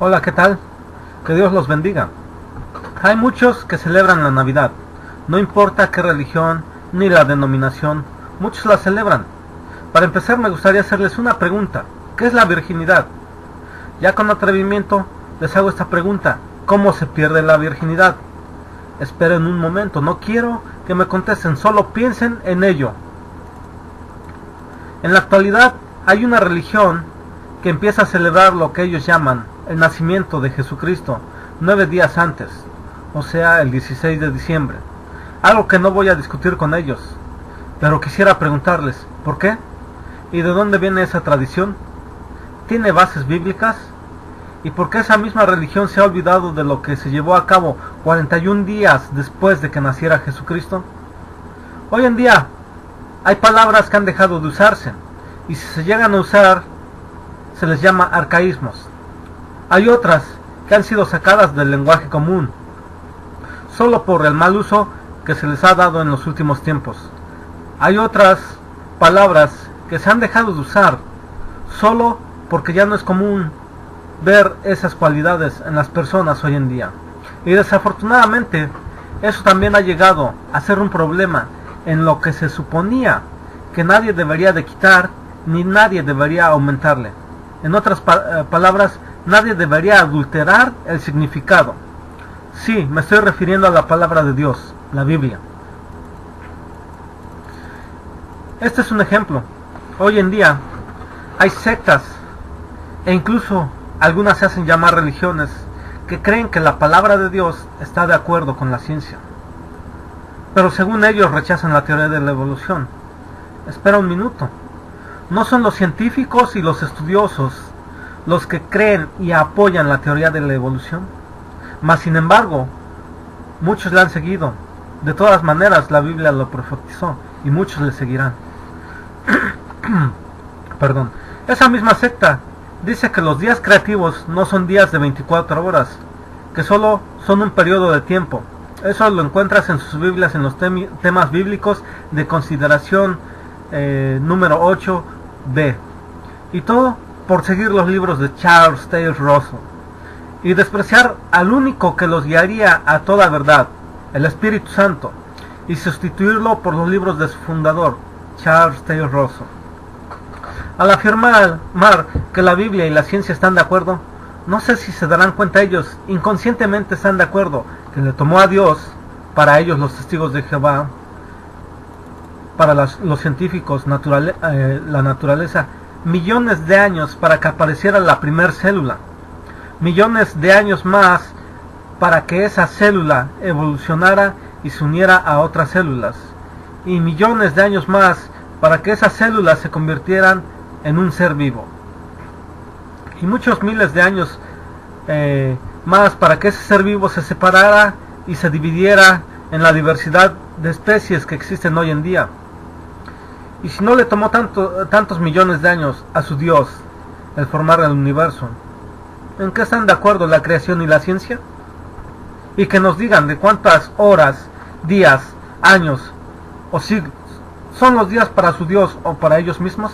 Hola, ¿qué tal? Que Dios los bendiga. Hay muchos que celebran la Navidad. No importa qué religión ni la denominación, muchos la celebran. Para empezar, me gustaría hacerles una pregunta. ¿Qué es la virginidad? Ya con atrevimiento les hago esta pregunta. ¿Cómo se pierde la virginidad? Esperen un momento, no quiero que me contesten, solo piensen en ello. En la actualidad hay una religión que empieza a celebrar lo que ellos llaman el nacimiento de Jesucristo 9 días antes, o sea, el 16 de diciembre. Algo que no voy a discutir con ellos, pero quisiera preguntarles, ¿por qué? ¿Y de dónde viene esa tradición? ¿Tiene bases bíblicas? ¿Y por qué esa misma religión se ha olvidado de lo que se llevó a cabo 41 días después de que naciera Jesucristo? Hoy en día hay palabras que han dejado de usarse, y si se llegan a usar, se les llama arcaísmos. Hay otras que han sido sacadas del lenguaje común, solo por el mal uso que se les ha dado en los últimos tiempos. Hay otras palabras que se han dejado de usar, solo porque ya no es común ver esas cualidades en las personas hoy en día. Y desafortunadamente, eso también ha llegado a ser un problema en lo que se suponía que nadie debería de quitar, ni nadie debería aumentarle. En otras palabras, nadie debería adulterar el significado. Sí, me estoy refiriendo a la palabra de Dios, la Biblia. Este es un ejemplo. Hoy en día hay sectas e incluso algunas se hacen llamar religiones que creen que la palabra de Dios está de acuerdo con la ciencia. Pero según ellos rechazan la teoría de la evolución. Espera un minuto. ¿No son los científicos y los estudiosos los que creen y apoyan la teoría de la evolución? Mas sin embargo, muchos la han seguido. De todas maneras, la Biblia lo profetizó y muchos le seguirán. Perdón. Esa misma secta dice que los días creativos no son días de 24 horas, que solo son un periodo de tiempo. Eso lo encuentras en sus Biblias, en los temas bíblicos de consideración número 8b. Y todo por seguir los libros de Charles Taze Russell y despreciar al único que los guiaría a toda verdad, el Espíritu Santo, y sustituirlo por los libros de su fundador, Charles Taze Russell. Al afirmar que la Biblia y la ciencia están de acuerdo, no sé si se darán cuenta ellos, inconscientemente están de acuerdo que le tomó a Dios, para ellos los testigos de Jehová, para los científicos, la naturaleza, millones de años para que apareciera la primer célula, millones de años más para que esa célula evolucionara y se uniera a otras células, y millones de años más para que esas células se convirtieran en un ser vivo, y muchos miles de años más para que ese ser vivo se separara y se dividiera en la diversidad de especies que existen hoy en día. Y si no le tomó tantos millones de años a su Dios el formar el universo, ¿en qué están de acuerdo la creación y la ciencia? Y que nos digan de cuántas horas, días, años o siglos son los días para su Dios o para ellos mismos.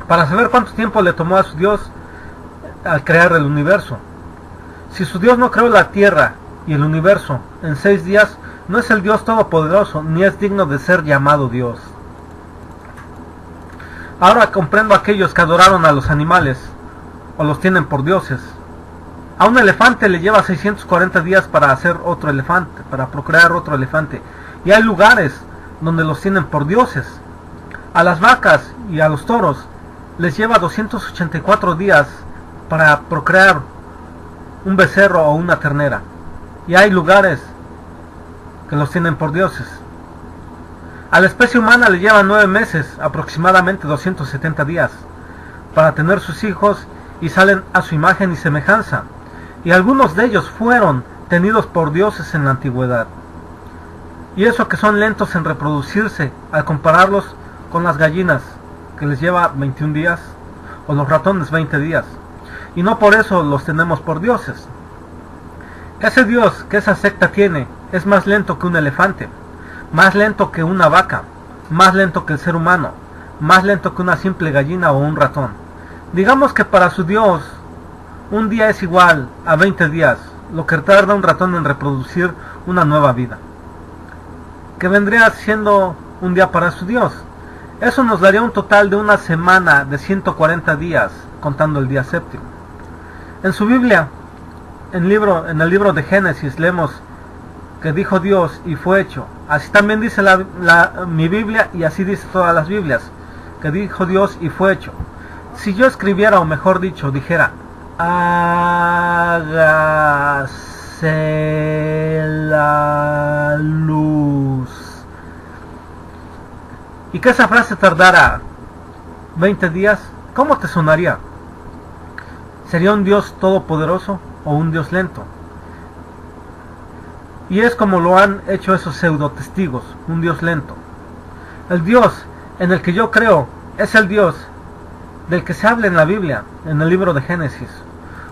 Para saber cuánto tiempo le tomó a su Dios al crear el universo. Si su Dios no creó la tierra y el universo en 6 días, no es el Dios todopoderoso, ni es digno de ser llamado Dios. Ahora comprendo a aquellos que adoraron a los animales, o los tienen por dioses. A un elefante le lleva 640 días para hacer otro elefante, para procrear otro elefante. Y hay lugares donde los tienen por dioses. A las vacas y a los toros les lleva 284 días para procrear un becerro o una ternera. Y hay lugares que los tienen por dioses. A la especie humana le llevan 9 meses, aproximadamente 270 días, para tener sus hijos y salen a su imagen y semejanza. Y algunos de ellos fueron tenidos por dioses en la antigüedad. Y eso que son lentos en reproducirse, al compararlos con las gallinas, que les lleva 21 días, o los ratones 20 días. Y no por eso los tenemos por dioses. Ese Dios que esa secta tiene es más lento que un elefante, más lento que una vaca, más lento que el ser humano, más lento que una simple gallina o un ratón. Digamos que para su Dios Un día es igual a 20 días, lo que tarda un ratón en reproducir una nueva vida, que vendría siendo un día para su Dios. Eso nos daría un total de una semana de 140 días, contando el día séptimo. En su Biblia, en el libro de Génesis, leemos que dijo Dios y fue hecho. Así también dice mi Biblia, y así dice todas las Biblias, que dijo Dios y fue hecho. Si yo escribiera, o mejor dicho, dijera, hágase la luz, y que esa frase tardara 20 días, ¿cómo te sonaría? ¿Sería un Dios todopoderoso o un Dios lento? Y es como lo han hecho esos pseudo testigos, un Dios lento. El Dios en el que yo creo es el Dios del que se habla en la Biblia, en el libro de Génesis.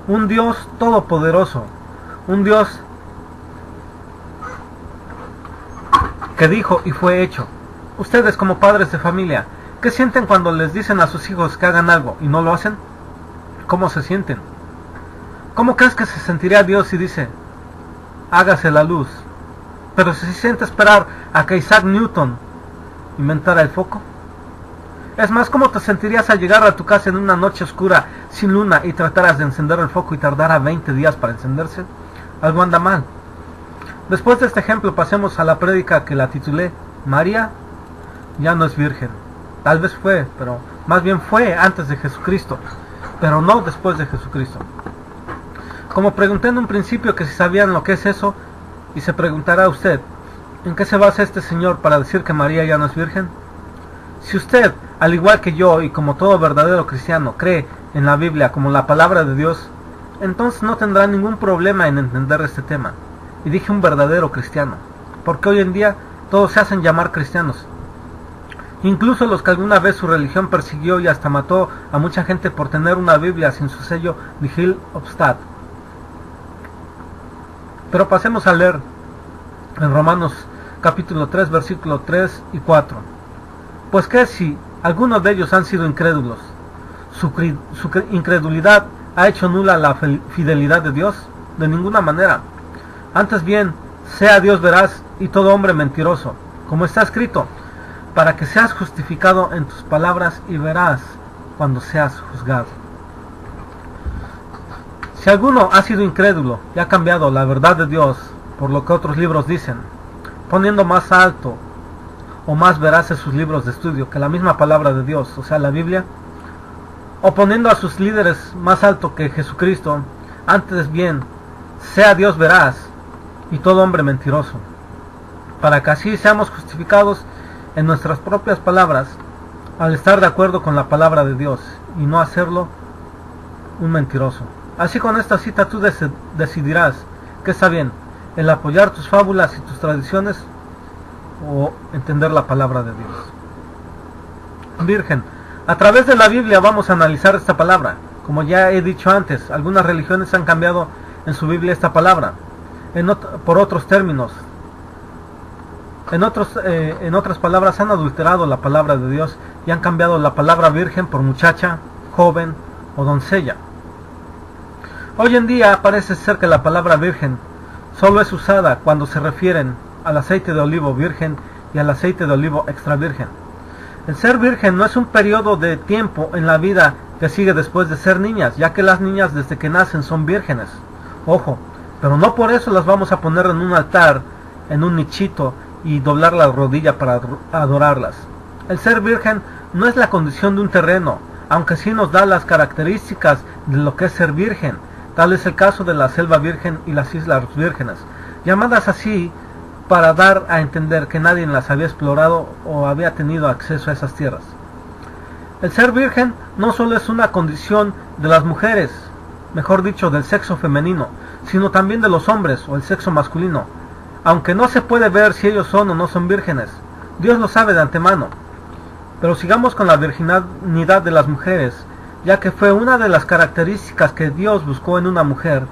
Un Dios todopoderoso, un Dios que dijo y fue hecho. Ustedes, como padres de familia, ¿qué sienten cuando les dicen a sus hijos que hagan algo y no lo hacen? ¿Cómo se sienten? ¿Cómo crees que se sentiría Dios si dice, hágase la luz? Pero si se siente esperar a que Isaac Newton inventara el foco. Es más, ¿cómo te sentirías al llegar a tu casa en una noche oscura, sin luna, y trataras de encender el foco y tardara 20 días para encenderse? Algo anda mal. Después de este ejemplo, pasemos a la prédica que la titulé, María ya no es virgen. Tal vez fue, pero más bien fue antes de Jesucristo, pero no después de Jesucristo. Como pregunté en un principio que si sabían lo que es eso, y se preguntará usted, ¿en qué se basa este señor para decir que María ya no es virgen? Si usted, al igual que yo y como todo verdadero cristiano, cree en la Biblia como la palabra de Dios, entonces no tendrá ningún problema en entender este tema. Y dije un verdadero cristiano, porque hoy en día todos se hacen llamar cristianos. Incluso los que alguna vez su religión persiguió y hasta mató a mucha gente por tener una Biblia sin su sello Nihil Obstat. Pero pasemos a leer en Romanos capítulo 3, versículo 3 y 4. Pues que si algunos de ellos han sido incrédulos, ¿su incredulidad ha hecho nula la fidelidad de Dios? De ninguna manera. Antes bien, sea Dios veraz y todo hombre mentiroso, como está escrito, para que seas justificado en tus palabras y verás cuando seas juzgado. Si alguno ha sido incrédulo y ha cambiado la verdad de Dios por lo que otros libros dicen, poniendo más alto o más veraces sus libros de estudio que la misma palabra de Dios, o sea, la Biblia, o poniendo a sus líderes más alto que Jesucristo, antes bien, sea Dios veraz y todo hombre mentiroso, para que así seamos justificados en nuestras propias palabras, al estar de acuerdo con la palabra de Dios, y no hacerlo un mentiroso. Así, con esta cita tú decidirás que está bien, el apoyar tus fábulas y tus tradiciones, o entender la palabra de Dios. Virgen. A través de la Biblia vamos a analizar esta palabra. Como ya he dicho antes, algunas religiones han cambiado en su Biblia esta palabra por otros términos. En otras palabras, han adulterado la palabra de Dios y han cambiado la palabra virgen por muchacha, joven o doncella. Hoy en día parece ser que la palabra virgen solo es usada cuando se refieren al aceite de olivo virgen y al aceite de olivo extra virgen. El ser virgen no es un periodo de tiempo en la vida que sigue después de ser niñas, ya que las niñas desde que nacen son vírgenes. Ojo, pero no por eso las vamos a poner en un altar, en un nichito, y doblar la rodilla para adorarlas. El ser virgen no es la condición de un terreno, aunque sí nos da las características de lo que es ser virgen. Tal es el caso de la selva virgen y las islas vírgenes, llamadas así para dar a entender que nadie las había explorado o había tenido acceso a esas tierras. El ser virgen no solo es una condición de las mujeres, mejor dicho, del sexo femenino, sino también de los hombres o el sexo masculino, aunque no se puede ver si ellos son o no son vírgenes. Dios lo sabe de antemano. Pero sigamos con la virginidad de las mujeres, ya que fue una de las características que Dios buscó en una mujer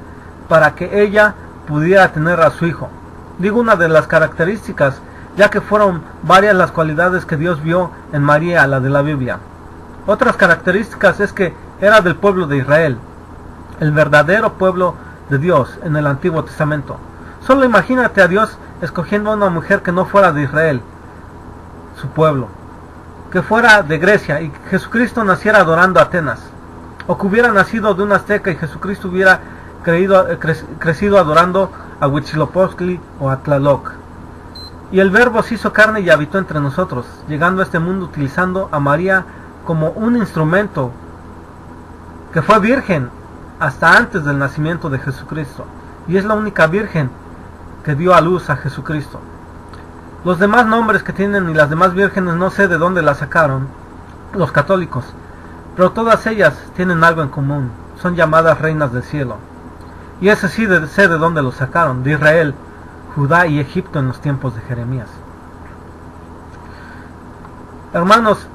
para que ella pudiera tener a su hijo. Digo una de las características, ya que fueron varias las cualidades que Dios vio en María, la de la Biblia. Otras características es que era del pueblo de Israel. el verdadero pueblo de Dios en el Antiguo Testamento. Solo imagínate a Dios escogiendo a una mujer que no fuera de Israel, su pueblo, que fuera de Grecia y Jesucristo naciera adorando a Atenas, o que hubiera nacido de una azteca y Jesucristo hubiera crecido adorando a Huitzilopochtli o a Tlaloc. Y el Verbo se hizo carne y habitó entre nosotros, llegando a este mundo utilizando a María como un instrumento, que fue virgen hasta antes del nacimiento de Jesucristo, y es la única virgen que dio a luz a Jesucristo. Los demás nombres que tienen y las demás vírgenes no sé de dónde las sacaron los católicos, pero todas ellas tienen algo en común: son llamadas reinas del cielo. Y ese sí sé de dónde los sacaron: de Israel, Judá y Egipto en los tiempos de Jeremías. Hermanos,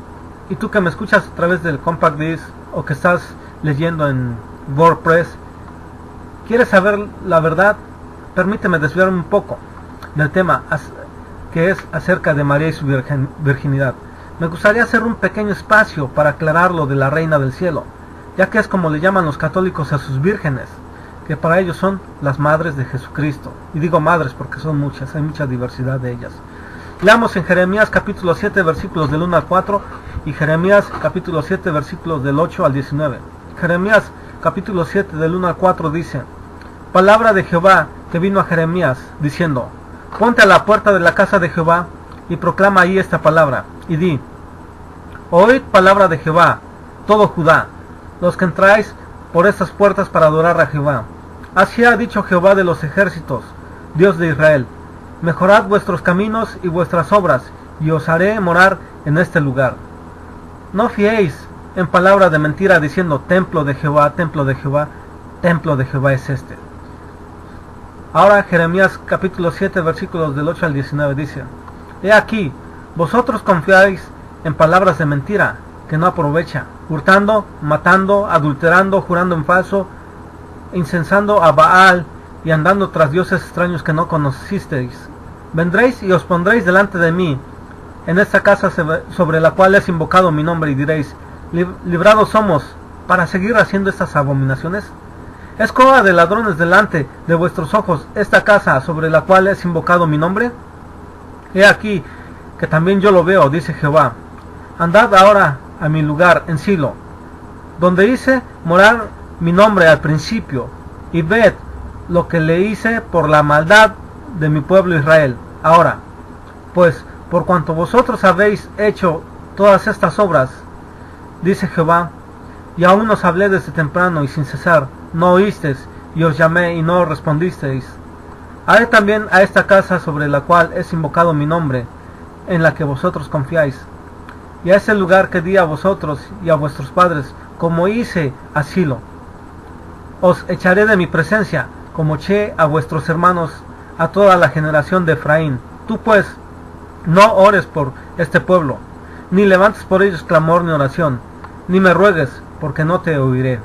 y tú que me escuchas a través del Compact Disc o que estás leyendo en WordPress, ¿quieres saber la verdad? Permíteme desviarme un poco del tema, que es acerca de María y su virginidad. Me gustaría hacer un pequeño espacio para aclarar lo de la reina del cielo, ya que es como le llaman los católicos a sus vírgenes, que para ellos son las madres de Jesucristo. Y digo madres porque son muchas, hay mucha diversidad de ellas. Leamos en Jeremías capítulo 7 versículos del 1 al 4 y Jeremías capítulo 7 versículos del 8 al 19. Jeremías capítulo 7 del 1 al 4 dice: palabra de Jehová que vino a Jeremías, diciendo: ponte a la puerta de la casa de Jehová y proclama ahí esta palabra, y di: oíd palabra de Jehová, todo Judá, los que entráis por estas puertas para adorar a Jehová. Así ha dicho Jehová de los ejércitos, Dios de Israel: mejorad vuestros caminos y vuestras obras, y os haré morar en este lugar. No fiéis en palabra de mentira diciendo: templo de Jehová, templo de Jehová, templo de Jehová es este. Ahora Jeremías capítulo 7 versículos del 8 al 19 dice: he aquí, vosotros confiáis en palabras de mentira, que no aprovecha, hurtando, matando, adulterando, jurando en falso, incensando a Baal y andando tras dioses extraños que no conocisteis. Vendréis y os pondréis delante de mí en esta casa sobre la cual es invocado mi nombre, y diréis: librados somos para seguir haciendo estas abominaciones. ¿Es cueva de ladrones delante de vuestros ojos esta casa sobre la cual es invocado mi nombre? He aquí que también yo lo veo, dice Jehová. Andad ahora a mi lugar en Silo, donde hice morar mi nombre al principio, y ved lo que le hice por la maldad de mi pueblo Israel. Ahora, pues, por cuanto vosotros habéis hecho todas estas obras, dice Jehová, y aún os hablé desde temprano y sin cesar, no oísteis, y os llamé y no respondisteis. Haré también a esta casa sobre la cual es invocado mi nombre, en la que vosotros confiáis, y a ese lugar que di a vosotros y a vuestros padres, como hice a Silo. Os echaré de mi presencia, como eché a vuestros hermanos, a toda la generación de Efraín. Tú pues, no ores por este pueblo, ni levantes por ellos clamor ni oración, ni me ruegues, porque no te oiré.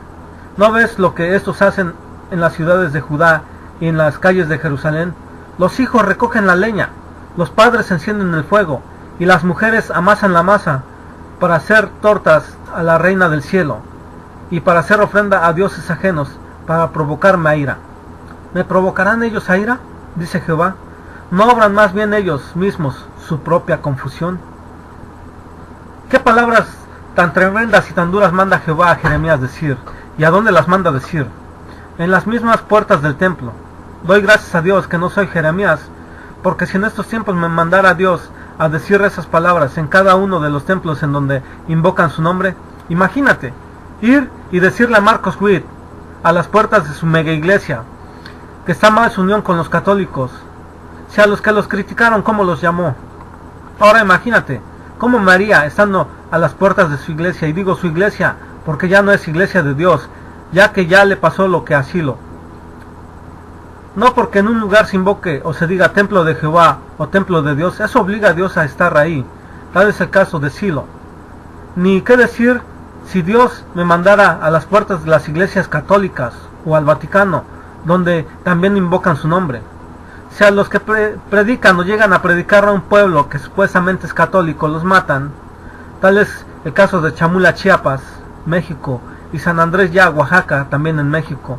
¿No ves lo que estos hacen en las ciudades de Judá y en las calles de Jerusalén? Los hijos recogen la leña, los padres encienden el fuego, y las mujeres amasan la masa para hacer tortas a la reina del cielo, y para hacer ofrenda a dioses ajenos, para provocarme a ira. ¿Me provocarán ellos a ira? Dice Jehová. ¿No obran más bien ellos mismos su propia confusión? ¿Qué palabras tan tremendas y tan duras manda Jehová a Jeremías decir? ¿Y a dónde las manda decir? En las mismas puertas del templo. Doy gracias a Dios que no soy Jeremías, porque si en estos tiempos me mandara Dios a decir esas palabras en cada uno de los templos en donde invocan su nombre, imagínate, ir y decirle a Marcos Witt, a las puertas de su mega iglesia, que está mal su unión con los católicos, si a los que los criticaron, ¿cómo los llamó? Ahora imagínate, cómo María, estando a las puertas de su iglesia, y digo su iglesia, porque ya no es iglesia de Dios, ya que ya le pasó lo que a Silo. No porque en un lugar se invoque o se diga templo de Jehová o templo de Dios, eso obliga a Dios a estar ahí. Tal es el caso de Silo. Ni qué decir si Dios me mandara a las puertas de las iglesias católicas o al Vaticano, donde también invocan su nombre. Si a los que predican o llegan a predicar a un pueblo que supuestamente es católico los matan, tal es el caso de Chamula, Chiapas, México, y San Andrés Ya, Oaxaca, también en México.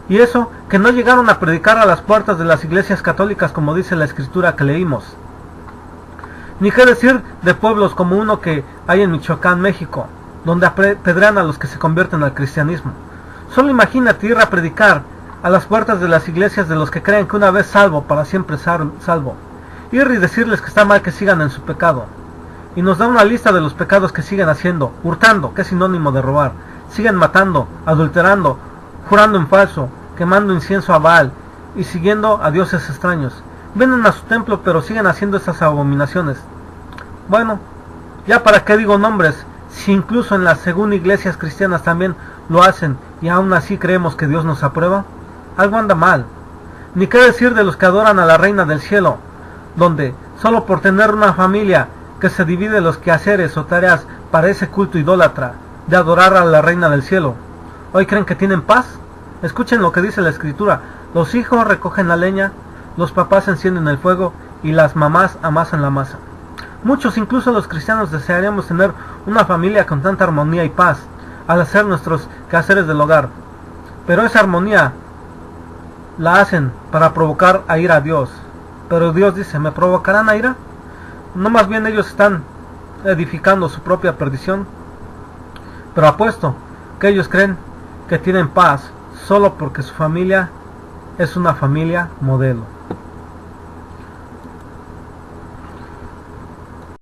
Y eso, que no llegaron a predicar a las puertas de las iglesias católicas como dice la escritura que leímos. Ni qué decir de pueblos como uno que hay en Michoacán, México, donde apedrean a los que se convierten al cristianismo. Solo imagínate ir a predicar a las puertas de las iglesias de los que creen que una vez salvo, para siempre salvo. Ir y decirles que está mal que sigan en su pecado. Y nos da una lista de los pecados que siguen haciendo: hurtando, que es sinónimo de robar, siguen matando, adulterando, jurando en falso, quemando incienso a Baal y siguiendo a dioses extraños. Vienen a su templo pero siguen haciendo esas abominaciones. Bueno, ya para qué digo nombres, si incluso en las según iglesias cristianas también lo hacen y aún así creemos que Dios nos aprueba. Algo anda mal. Ni qué decir de los que adoran a la Reina del Cielo, donde solo por tener una familia que se divide los quehaceres o tareas para ese culto idólatra de adorar a la Reina del Cielo, ¿hoy creen que tienen paz? Escuchen lo que dice la escritura: los hijos recogen la leña, los papás encienden el fuego y las mamás amasan la masa. Muchos, incluso los cristianos, desearíamos tener una familia con tanta armonía y paz al hacer nuestros quehaceres del hogar, pero esa armonía la hacen para provocar a ira a Dios. Pero Dios dice: ¿me provocarán a ira? No, más bien ellos están edificando su propia perdición. Pero apuesto que ellos creen que tienen paz solo porque su familia es una familia modelo.